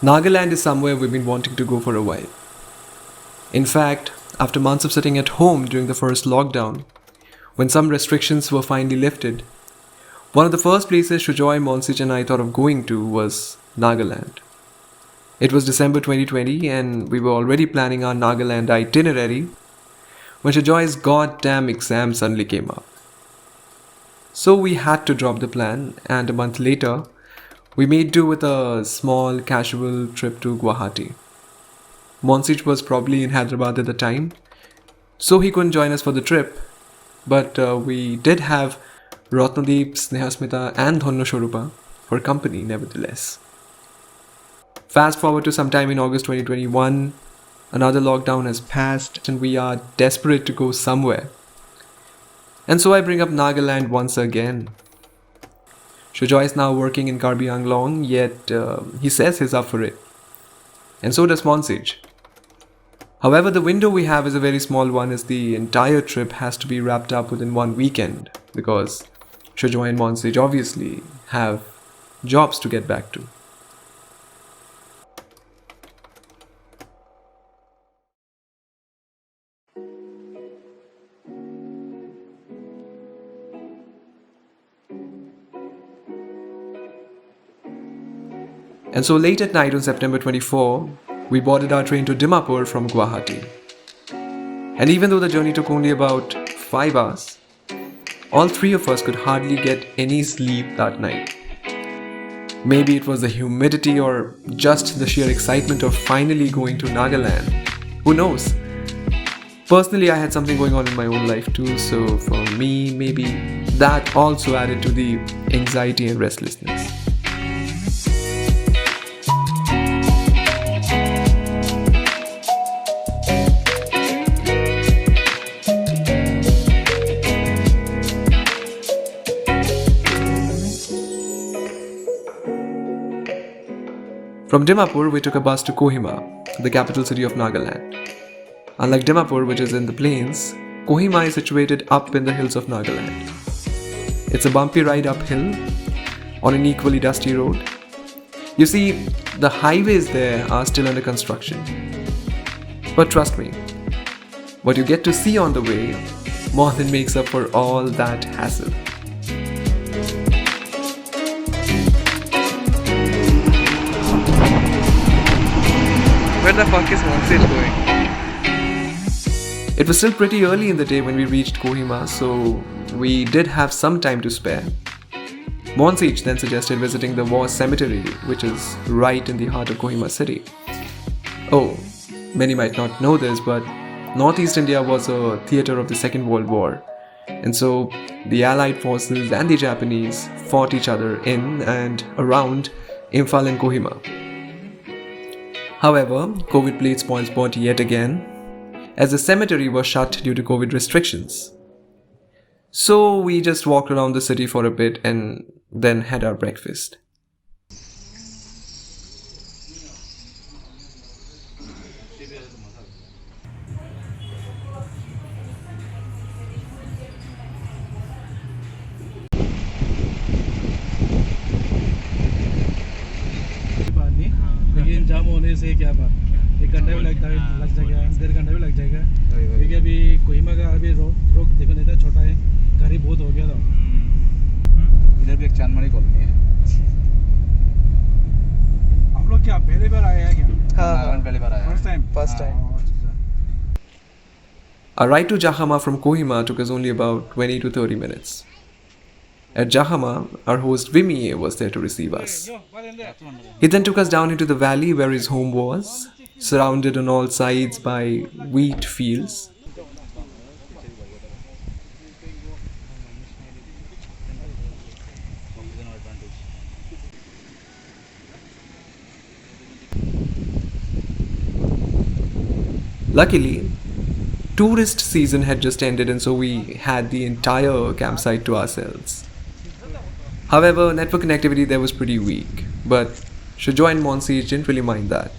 Nagaland is somewhere we've been wanting to go for a while. In fact, after months of sitting at home during the first lockdown, when some restrictions were finally lifted, one of the first places Sujay Monseej and I thought of going to was Nagaland. It was December 2020 and we were already planning our Nagaland itinerary when Sujay's goddamn exam suddenly came up. So we had to drop the plan, and a month later, we made do with a small casual trip to Guwahati. Monseej was probably in Hyderabad at the time, so he couldn't join us for the trip, but we did have Ratnadeep, Snehasmita and Dhonno Shorupa for company nevertheless. Fast forward to sometime in August 2021, another lockdown has passed and we are desperate to go somewhere. And so I bring up Nagaland once again. Shujoy is now working in Karbi Anglong, yet he says he's up for it. And so does Monseej. However, the window we have is a very small one, as the entire trip has to be wrapped up within one weekend, because Shujoy and Monseej obviously have jobs to get back to. And so late at night on September 24, we boarded our train to Dimapur from Guwahati. And even though the journey took only about 5 hours, all three of us could hardly get any sleep that night. Maybe it was the humidity or just the sheer excitement of finally going to Nagaland. Who knows? Personally, I had something going on in my own life too, so for me, maybe that also added to the anxiety and restlessness. From Dimapur, we took a bus to Kohima, the capital city of Nagaland. Unlike Dimapur, which is in the plains, Kohima is situated up in the hills of Nagaland. It's a bumpy ride uphill on an equally dusty road. You see, the highways there are still under construction. But trust me, what you get to see on the way more than makes up for all that hassle. Where the fuck is Monseej going? It was still pretty early in the day when we reached Kohima, so we did have some time to spare. Monseej then suggested visiting the war cemetery, which is right in the heart of Kohima city. Oh, many might not know this, but Northeast India was a theatre of the Second World War, and so the Allied forces and the Japanese fought each other in and around Imphal and Kohima. However, COVID played spoilsport yet again, as the cemetery was shut due to COVID restrictions. So we just walked around the city for a bit and then had our breakfast. लेकिन जाम होने से क्या बात, 1 घंटा भी लग जाएगा, 1.5 घंटा भी लग जाएगा, क्योंकि अभी कोहिमा का अभी रोक देखो नहीं था, छोटा है, गाड़ी बहुत हो गया था। इधर भी एक चांदमारी कॉलोनी है। आप लोग क्या पहली बार आए हैं क्या? हाँ, पहली बार आया। First time. Our ride to Jakhama from Kohima took us only about 20 to 30 minutes. At Jakhama, our host Vimiyie was there to receive us. He then took us down into the valley where his home was, surrounded on all sides by wheat fields. Luckily, tourist season had just ended, and so we had the entire campsite to ourselves. However, network connectivity there was pretty weak, but Shujoy and Monseej didn't really mind that.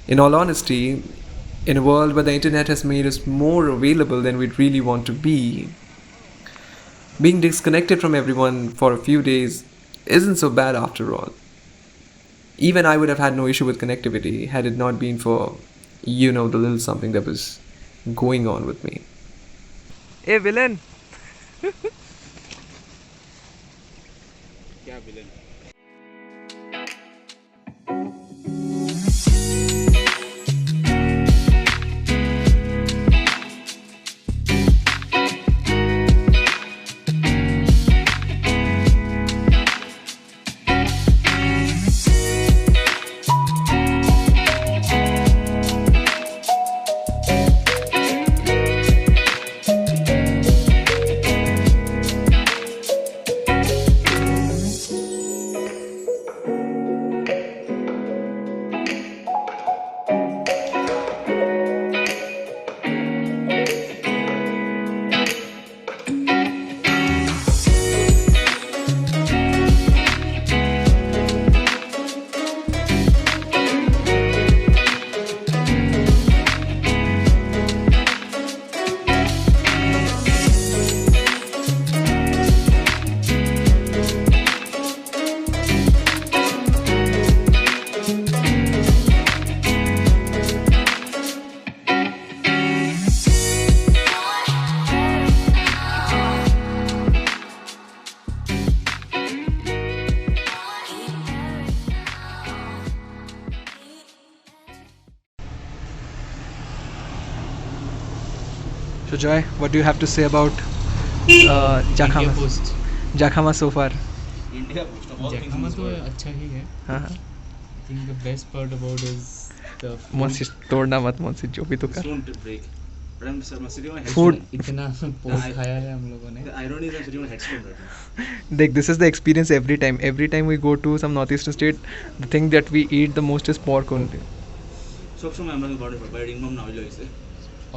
In all honesty, in a world where the internet has made us more available than we'd really want to be, being disconnected from everyone for a few days isn't so bad after all. Even I would have had no issue with connectivity had it not been for, the little something that was going on with me. Hey villain! So Joy, what do you have to say about Jakhama? Post Jakhama so far? जखमा तो अच्छा ही है. हाँ I think the best part about is the मोंसेज तोड़ना मत मोंसेज जो भी तो कर. Don't break. But I'm sitting on a Food. headstone. इतना पोस्ट खाया है हम लोगों ने. The irony is I'm sitting on a headstone right now. Like this is the experience every time. Every time we go to some northeastern state, the thing that we eat the most is pork only. So I'm not about it, but I didn't know now.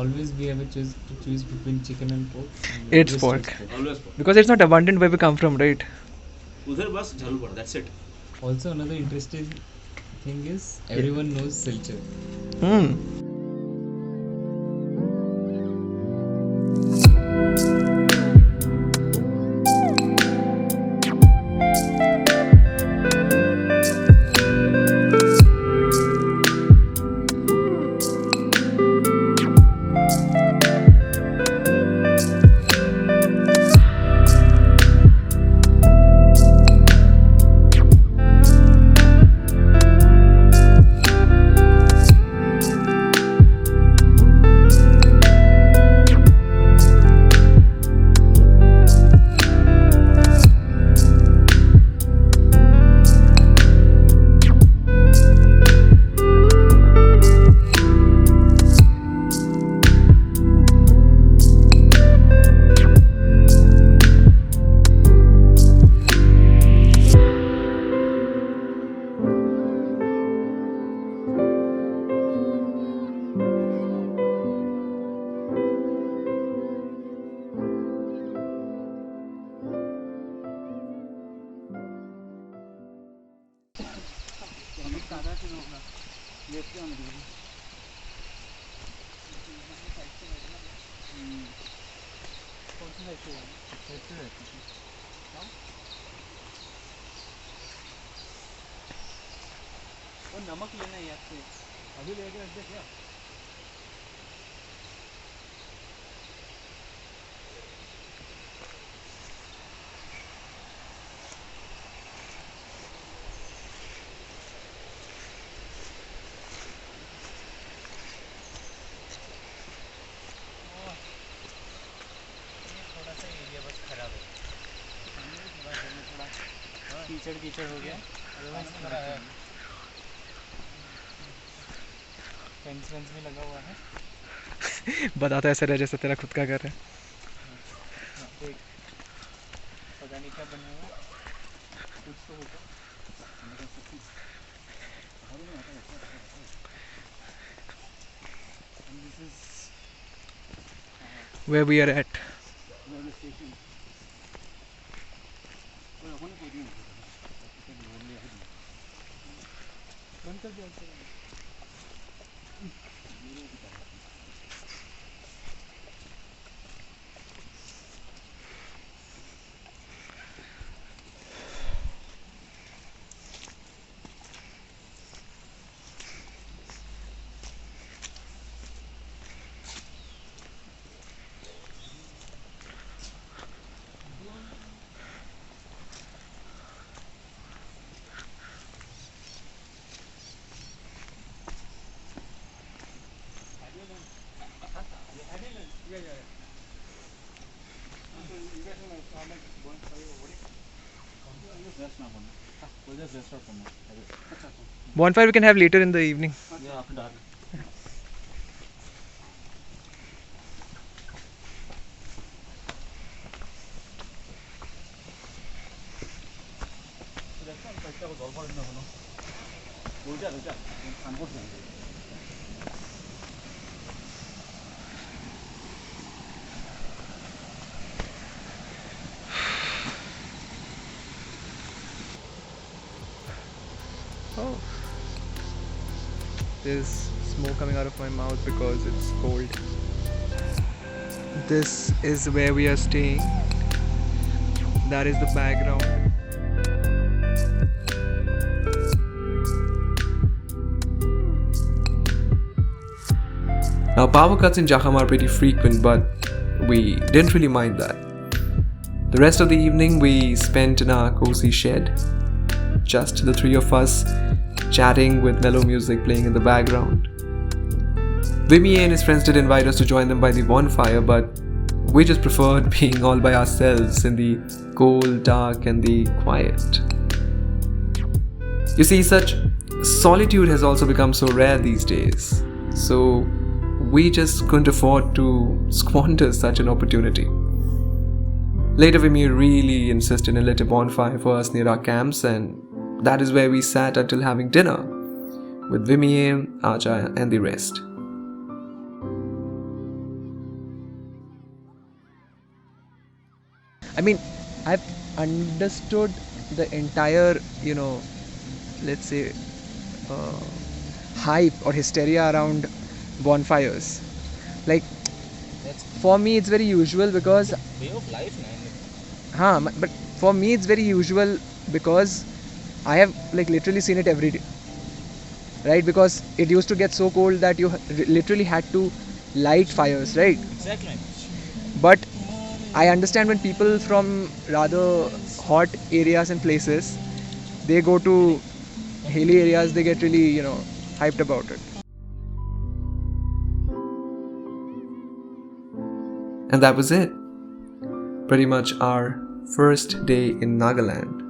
Always we have to choose between chicken and pork. And It's just pork. choose Always pork. Because it's not abundant where we come from, right? उधर बस झालू पड़ा. That's it. Also another interesting thing is everyone knows Silchar. Hmm. नमक लेना है याद से अभी लेके रख दे क्या थोड़ा सा एरिया बस खराब है कीचड़ कीचड़ हो गया थोड़ा है फेंस वेंस भी लगा हुआ है बताता ऐसे रहे जैसे तेरा खुद का घर है. देख पता नहीं क्या बना हुआ कुछ तो होगा this is Where we are at. Railway station बंद कर दिया we'll just rest out for now. Bonfire we can have later in the evening. Yeah, after dark. Oh. There's smoke coming out of my mouth because it's cold. This is where we are staying. That is the background. Now, power cuts in Jakhama are pretty frequent, but we didn't really mind that. The rest of the evening we spent in our cozy shed, just the three of us chatting with mellow music playing in the background. Vimiyie and his friends did invite us to join them by the bonfire, but we just preferred being all by ourselves in the cold, dark, and the quiet. You see, such solitude has also become so rare these days, so we just couldn't afford to squander such an opportunity. Later, Vimiyie really insisted and lit a bonfire for us near our camps, and that is where we sat until having dinner with Vimiyie, Aja, and the rest. I mean, I've understood the entire, let's say, hype or hysteria around bonfires. Like, for me, it's very usual because. Way of life, man. But for me, it's very usual because I have literally seen it every day. Right? Because it used to get so cold that you literally had to light fires, right? Exactly. But I understand when people from rather hot areas and places, they go to hilly areas, they get really, hyped about it. And that was it. Pretty much our first day in Nagaland.